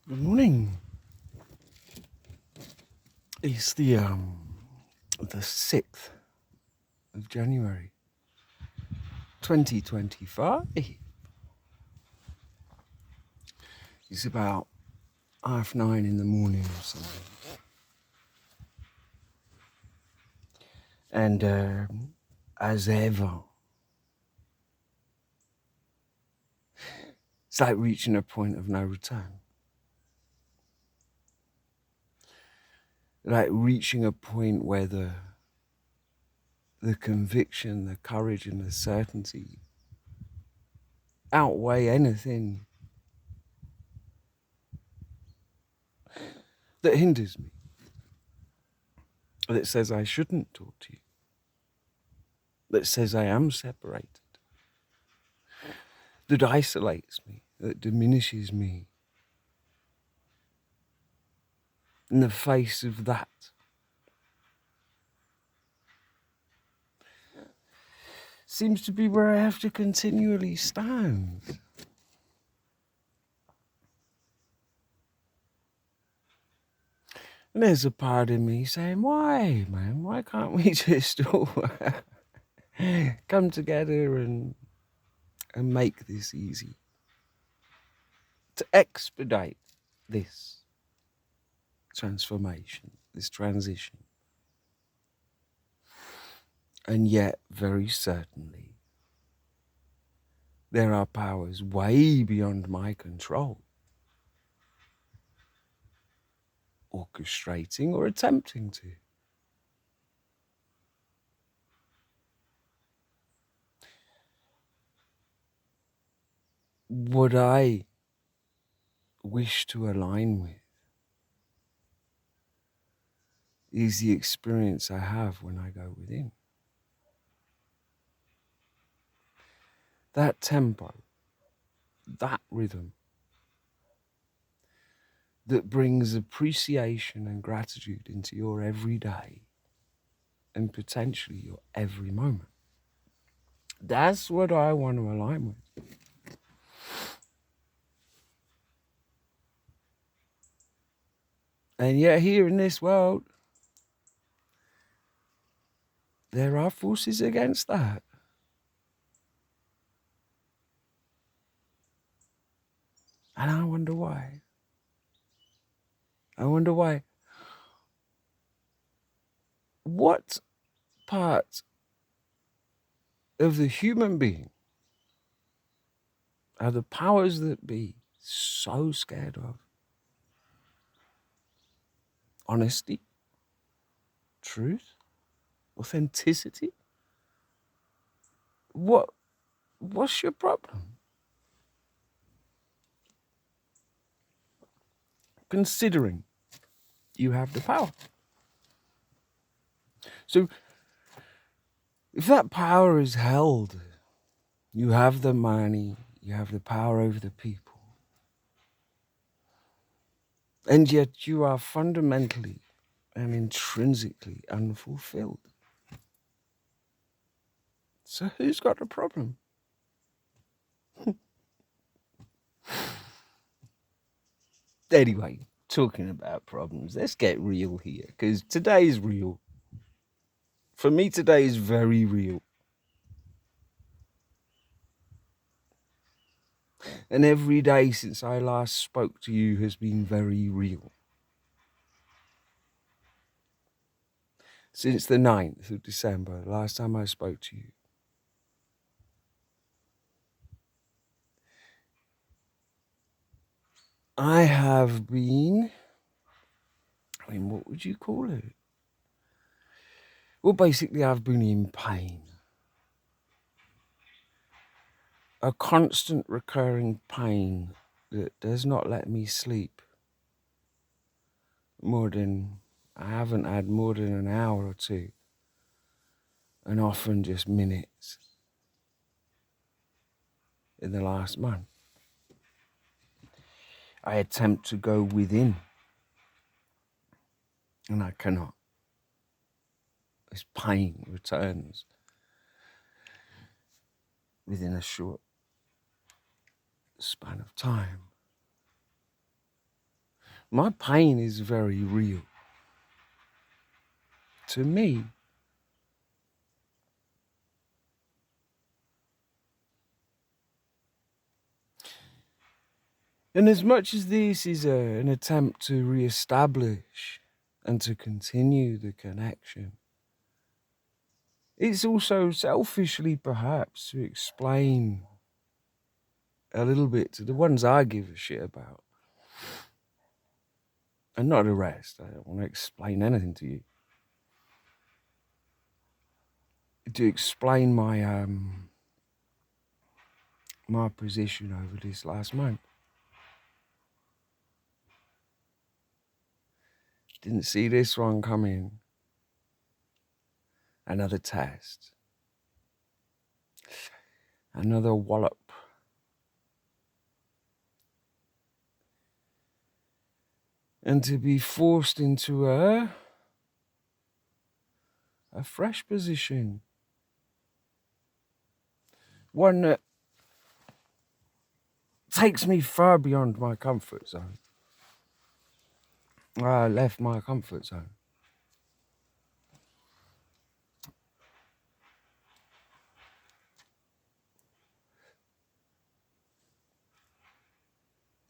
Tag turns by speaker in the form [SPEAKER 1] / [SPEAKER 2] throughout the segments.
[SPEAKER 1] Good morning. It's the 6th of January, 2025. It's about 9:30 in the morning or something. And as ever, it's like reaching a point of no return. Like reaching a point where the conviction, the courage, and the certainty outweigh anything that hinders me, that says I shouldn't talk to you, that says I am separated, that isolates me, that diminishes me. In the face of that, seems to be where I have to continually stand. And there's a part of me saying, why, man? Why can't we just all come together and make this easy? To expedite this transformation, this transition. And yet, very certainly, there are powers way beyond my control, orchestrating or attempting to. What I wish to align with is the experience I have when I go within. That tempo, that rhythm that brings appreciation and gratitude into your everyday and potentially your every moment. That's what I want to align with. And yet here in this world, there are forces against that. And I wonder why. I wonder why. What part of the human being are the powers that be so scared of? Honesty, truth, authenticity. What's your problem? Considering you have the power. So if that power is held, you have the money, you have the power over the people, and yet you are fundamentally and intrinsically unfulfilled. So who's got a problem? Anyway, talking about problems, let's get real here, because today is real. For me, today is very real. And every day since I last spoke to you has been very real. Since the 9th of December, last time I spoke to you, I have been, what would you call it? Well, basically, I've been in pain. A constant recurring pain that does not let me sleep I haven't had more than an hour or two, and often just minutes in the last month. I attempt to go within, and I cannot. This pain returns within a short span of time. My pain is very real to me. And as much as this is an attempt to re-establish and to continue the connection, it's also selfishly perhaps to explain a little bit to the ones I give a shit about. And not the rest. I don't want to explain anything to you. To explain my position over this last month. Didn't see this one coming. Another test. Another wallop. And to be forced into a fresh position. One that takes me far beyond my comfort zone. I left my comfort zone.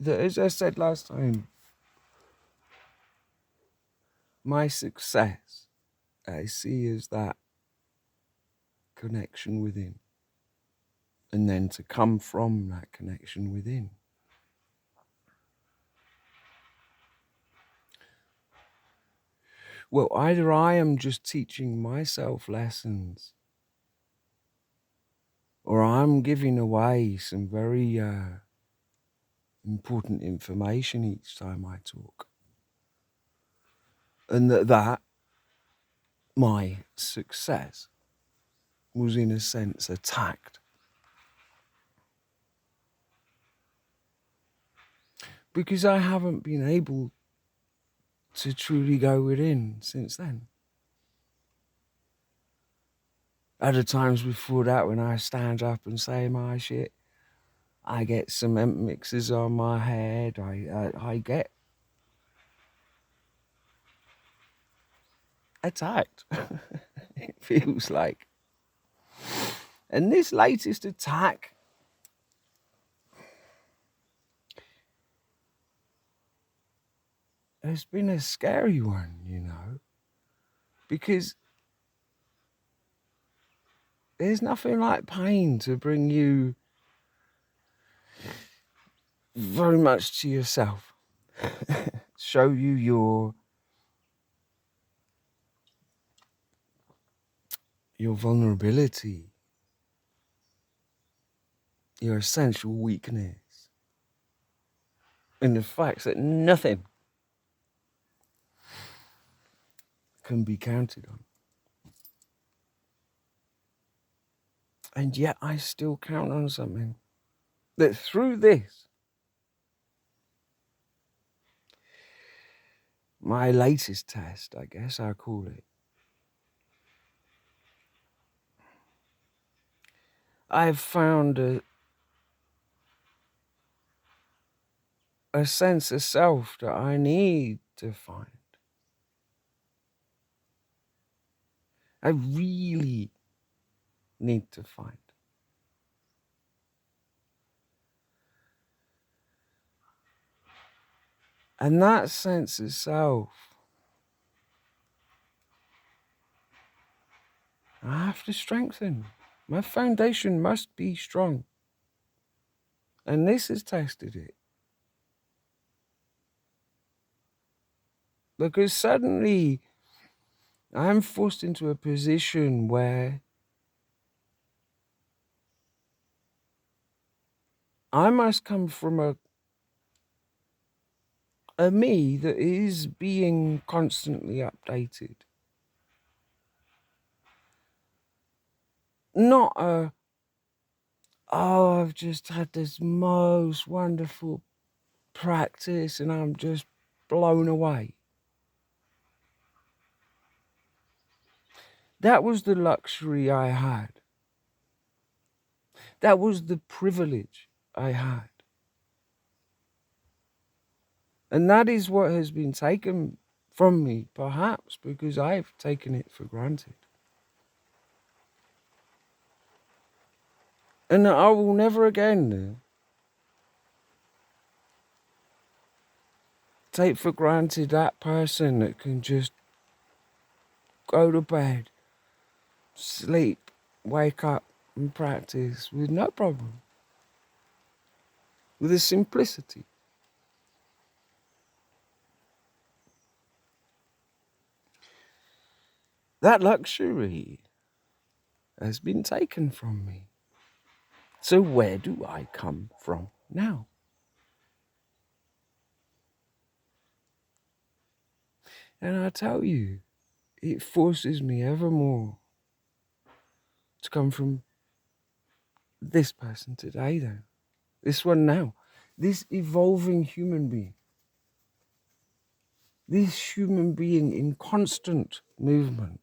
[SPEAKER 1] As I said last time, my success I see as that connection within. And then to come from that connection within. Well, either I am just teaching myself lessons, or I'm giving away some very important information each time I talk. And that my success was in a sense attacked. Because I haven't been able to truly go within since then. Other times before that, when I stand up and say my shit, I get cement mixers on my head. I get attacked. It feels like. And this latest attack has been a scary one, you know, because there's nothing like pain to bring you very much to yourself. Show you your vulnerability, your essential weakness, and the fact that nothing can be counted on. And yet I still count on something. That through this, my latest test, I guess I'll call it, I've found a sense of self that I need to find. I really need to find. And that sense of self, I have to strengthen. My foundation must be strong. And this has tested it. Because suddenly I'm forced into a position where I must come from a me that is being constantly updated. Not I've just had this most wonderful practice and I'm just blown away. That was the luxury I had. That was the privilege I had. And that is what has been taken from me, perhaps because I've taken it for granted. And I will never again take for granted that person that can just go to bed, sleep, wake up and practice with no problem, with a simplicity. That luxury has been taken from me. So where do I come from now? And I tell you, it forces me evermore to come from this person today, then. This one now. This evolving human being. This human being in constant movement.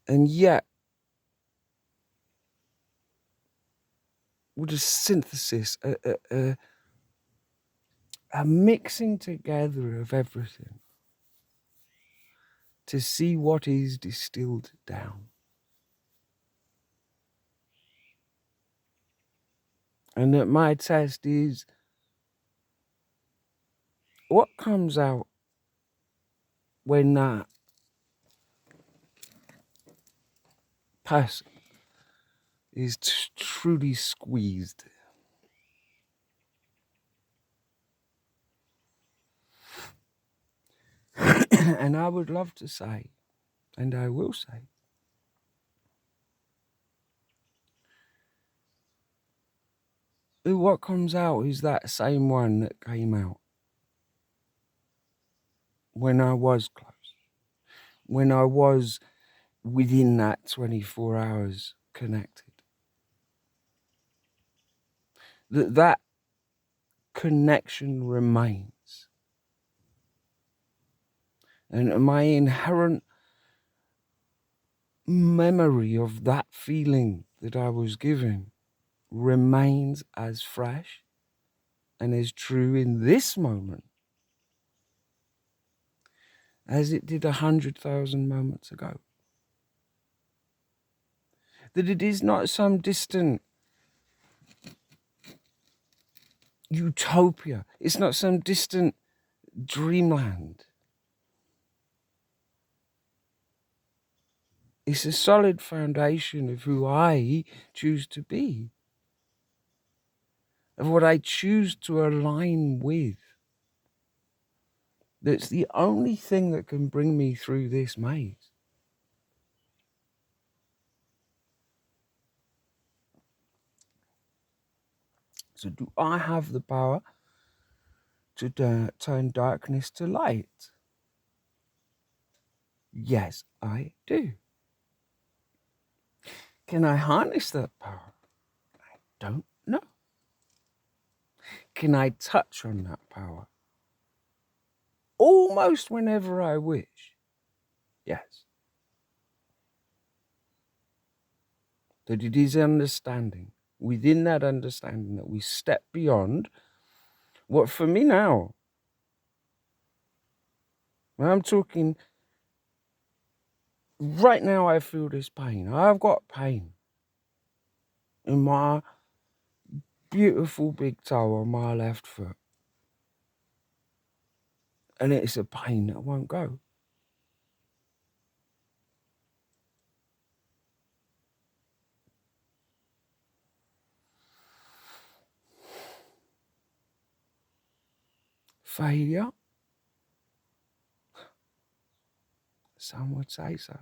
[SPEAKER 1] And yet, with a synthesis, a mixing together of everything to see what is distilled down. And that my test is what comes out when that person is truly squeezed. And I would love to say, and I will say, that what comes out is that same one that came out when I was close, when I was within that 24 hours connected. That connection remains. And my inherent memory of that feeling that I was given remains as fresh and as true in this moment as it did 100,000 moments ago. That it is not some distant utopia. It's not some distant dreamland. It's a solid foundation of who I choose to be, of what I choose to align with. That's the only thing that can bring me through this maze. So do I have the power to turn darkness to light? Yes, I do. Can I harness that power? I don't know. Can I touch on that power? Almost whenever I wish. Yes. That it is understanding, within that understanding, that we step beyond what for me now, when I'm talking right now, I feel this pain. I've got pain in my beautiful big toe on my left foot. And it's a pain that won't go. Failure? Some would say so.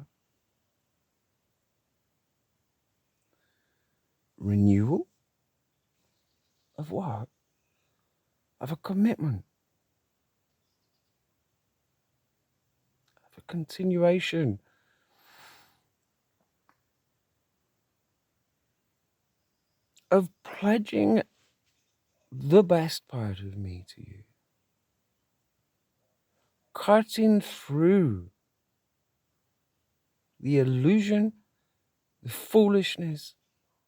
[SPEAKER 1] Renewal? Of what? Of a commitment. Of a continuation. Of pledging the best part of me to you. Cutting through the illusion, the foolishness,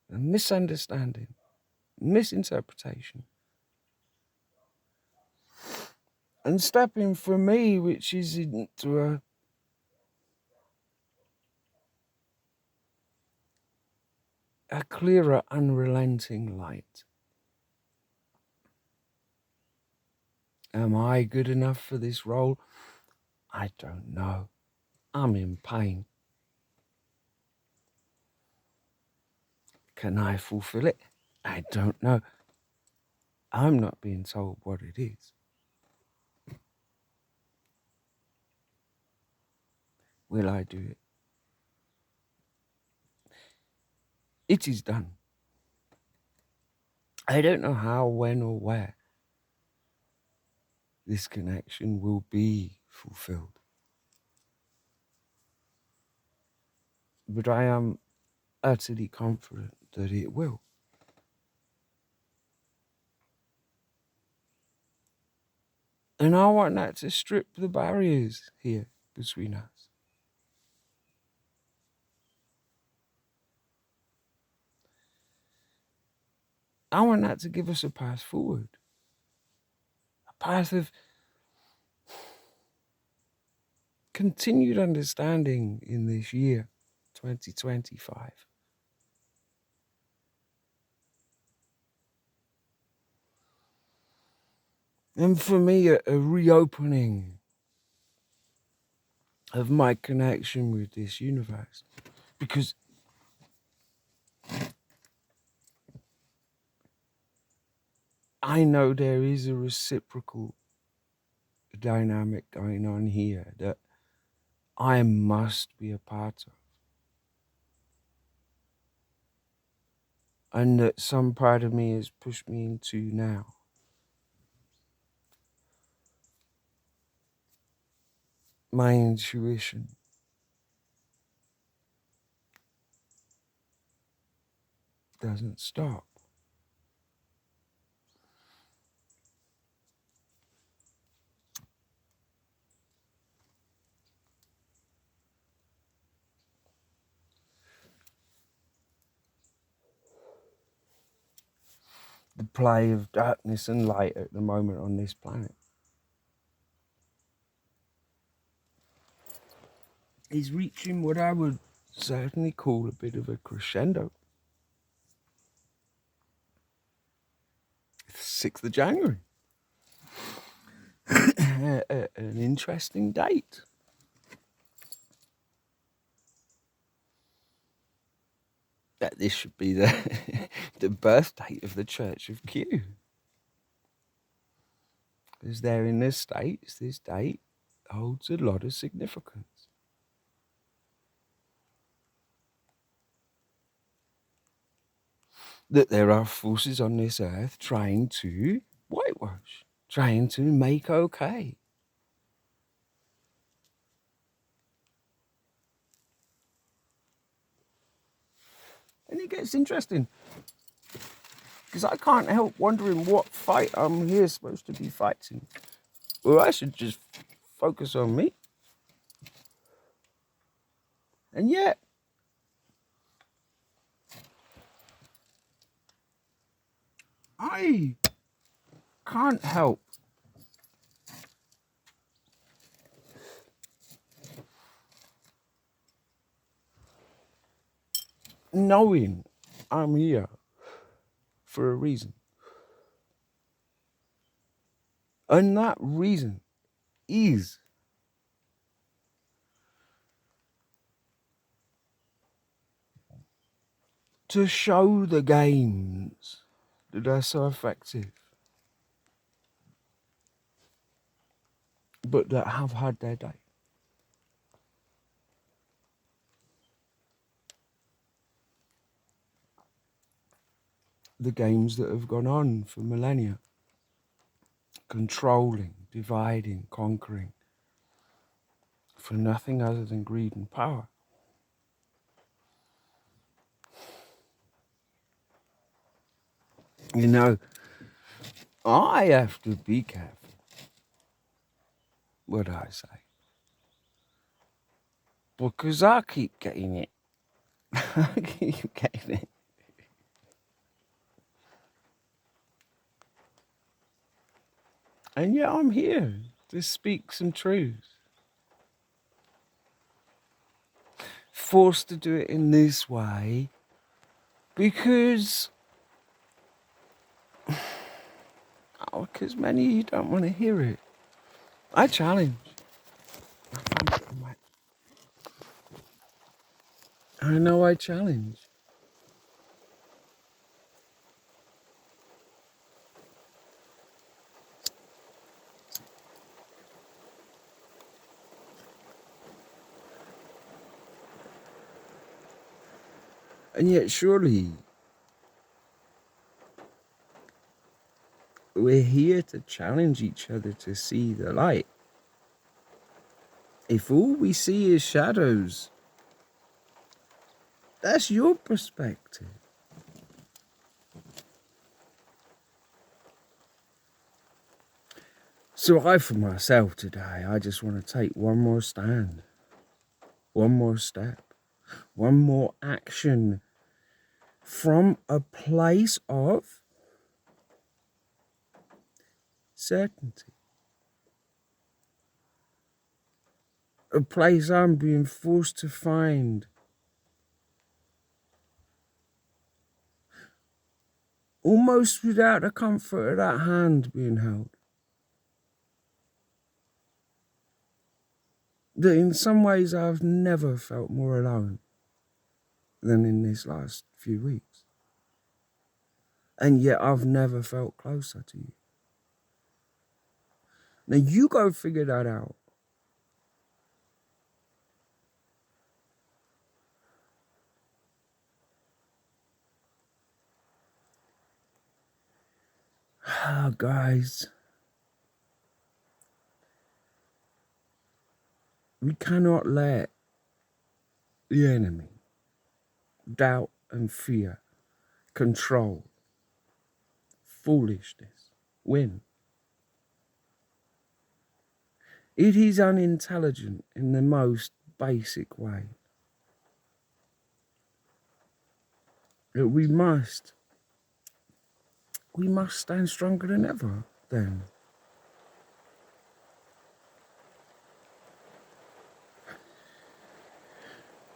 [SPEAKER 1] the misunderstanding misinterpretation. And stepping for me, which is into a clearer, unrelenting light. Am I good enough for this role? I don't know. I'm in pain. Can I fulfill it? I don't know. I'm not being told what it is. Will I do it? It is done. I don't know how, when, or where this connection will be fulfilled. But I am utterly confident that it will. And I want that to strip the barriers here between us. I want that to give us a path forward. A path of continued understanding in this year, 2025. And for me, a reopening of my connection with this universe. Because I know there is a reciprocal dynamic going on here that I must be a part of. And that some part of me has pushed me into now. My intuition doesn't stop. The play of darkness and light at the moment on this planet is reaching what I would certainly call a bit of a crescendo. 6th of January. An interesting date. That this should be the the birth date of the Church of Q. Because they're in the States, this date holds a lot of significance. That there are forces on this earth trying to whitewash, trying to make okay. And it gets interesting. Because I can't help wondering what fight I'm here supposed to be fighting. Well, I should just focus on me. And yet, I can't help knowing I'm here for a reason. And that reason is to show the games that are so effective, but that have had their day. The games that have gone on for millennia, controlling, dividing, conquering, for nothing other than greed and power. You know, I have to be careful what I say. Because I keep getting it. I keep getting it. And yet I'm here to speak some truth. Forced to do it in this way because many of you don't want to hear it. I challenge. I know I challenge. And yet surely we're here to challenge each other to see the light. If all we see is shadows, that's your perspective. So I, for myself today, I just want to take one more stand, one more step, one more action from a place of certainty. A place I'm being forced to find almost without the comfort of that hand being held. That in some ways I've never felt more alone than in this last few weeks. And yet I've never felt closer to you. Now you go figure that out. Guys, we cannot let the enemy, doubt and fear, control, foolishness, win. It is unintelligent in the most basic way. That we must stand stronger than ever then.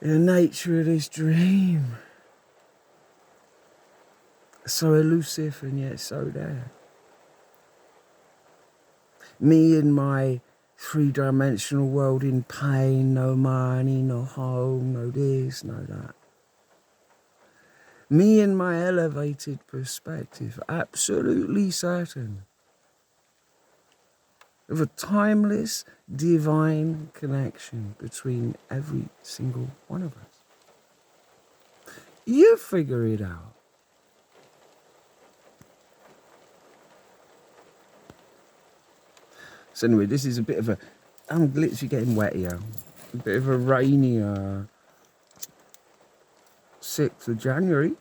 [SPEAKER 1] The nature of this dream, so elusive and yet so there. Me in my three-dimensional world in pain, no money, no home, no this, no that. Me in my elevated perspective, absolutely certain of a timeless, divine connection between every single one of us. You figure it out. So anyway, this is a bit of I'm literally getting wet here. A bit of a rainier 6th of January.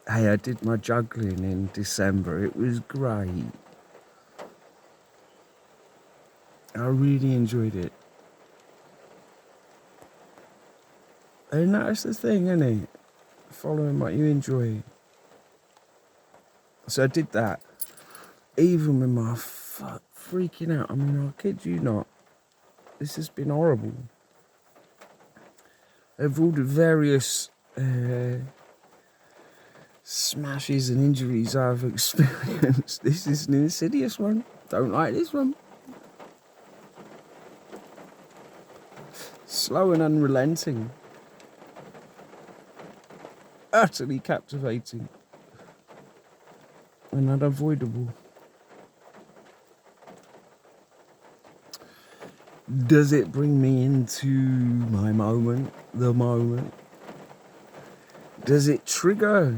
[SPEAKER 1] Hey, I did my juggling in December. It was great. I really enjoyed it. And that's the thing, isn't it? Following what you enjoy. So I did that. Even with my freaking out. I mean, I kid you not. This has been horrible. Of all the various smashes and injuries I've experienced, this is an insidious one. Don't like this one. Slow and unrelenting. Utterly captivating. And unavoidable. Does it bring me into my moment, the moment? Does it trigger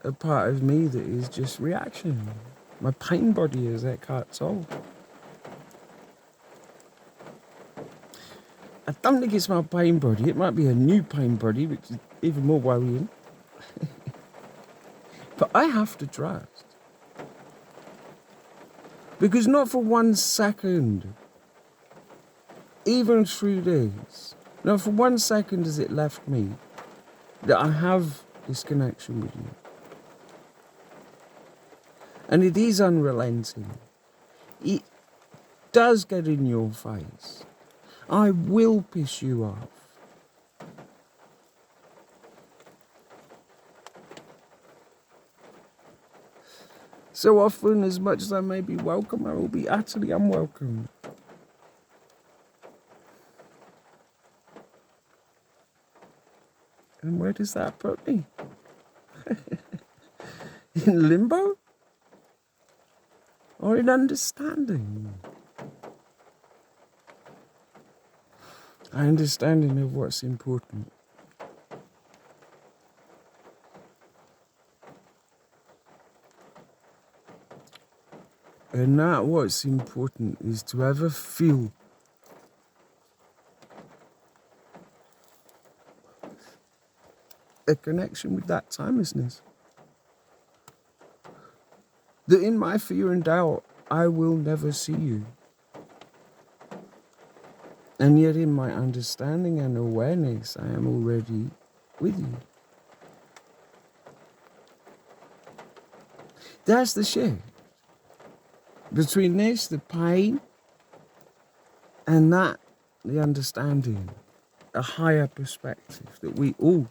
[SPEAKER 1] a part of me that is just reaction? My pain body, as Eckhart told. I don't think it's my pain body. It might be a new pain body, which is even more worrying. But I have to trust. Because not for 1 second, even through this, not for 1 second has it left me that I have this connection with you. And it is unrelenting. It does get in your face. I will piss you off. So often, as much as I may be welcome, I will be utterly unwelcome. And where does that put me? In limbo? Or in understanding? Understanding of what's important. And that what's important is to ever feel a connection with that timelessness. That in my fear and doubt, I will never see you. And yet in my understanding and awareness, I am already with you. That's the shift. Between this, the pain, and that, the understanding, a higher perspective that we all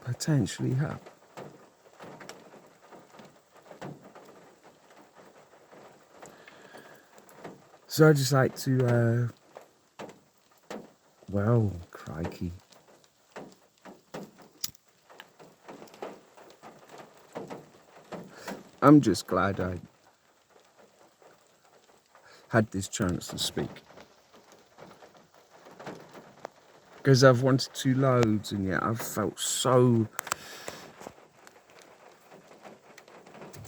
[SPEAKER 1] potentially have. So I just like to, well, crikey. I'm just glad I had this chance to speak. Because I've wanted to loads, and yet I've felt so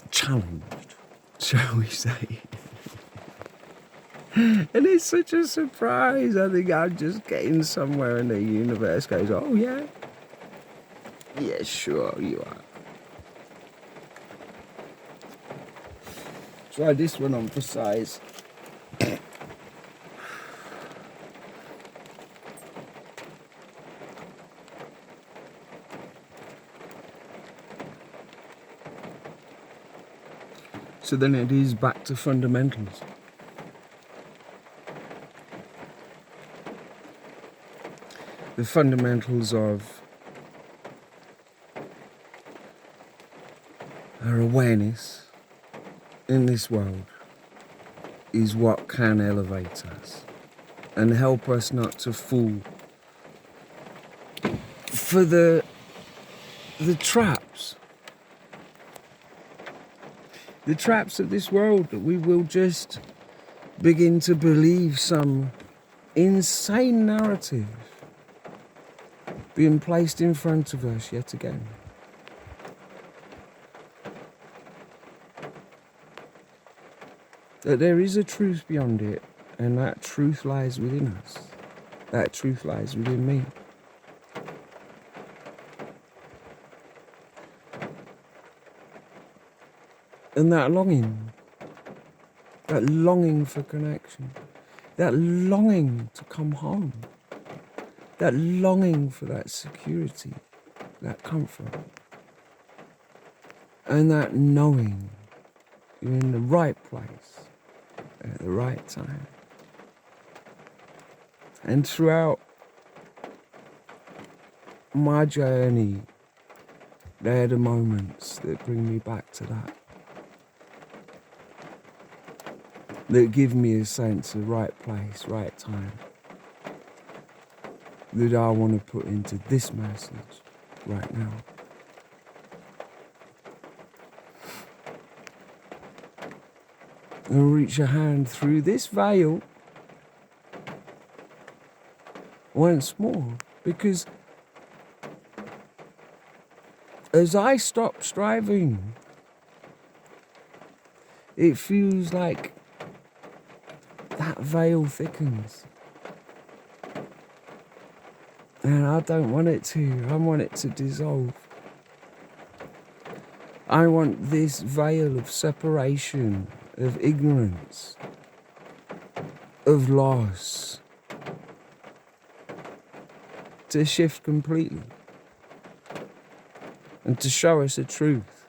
[SPEAKER 1] challenged, shall we say. And it's such a surprise. I think I'm just getting somewhere in the universe goes, oh yeah? Yeah, sure you are. Try this one on for size. So then it is back to fundamentals. The fundamentals of our awareness in this world is what can elevate us and help us not to fall for the traps. The traps of this world, that we will just begin to believe some insane narrative being placed in front of us yet again. That there is a truth beyond it, and that truth lies within us. That truth lies within me. And that longing for connection, that longing to come home, that longing for that security, that comfort, and that knowing you're in the right place at the right time. And throughout my journey, they're the moments that bring me back to that. That give me a sense of right place, right time. That I want to put into this message right now. And reach a hand through this veil once more, because as I stop striving, it feels like that veil thickens. And I don't want it to. I want it to dissolve. I want this veil of separation, of ignorance, of loss, to shift completely and to show us a truth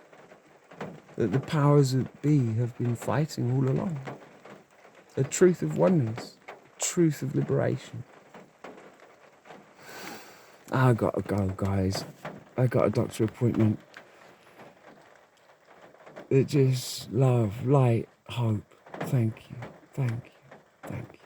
[SPEAKER 1] that the powers that be have been fighting all along. A truth of oneness, a truth of liberation. I gotta go, guys. I got a doctor appointment. It just love, light, hope. Thank you, thank you, thank you.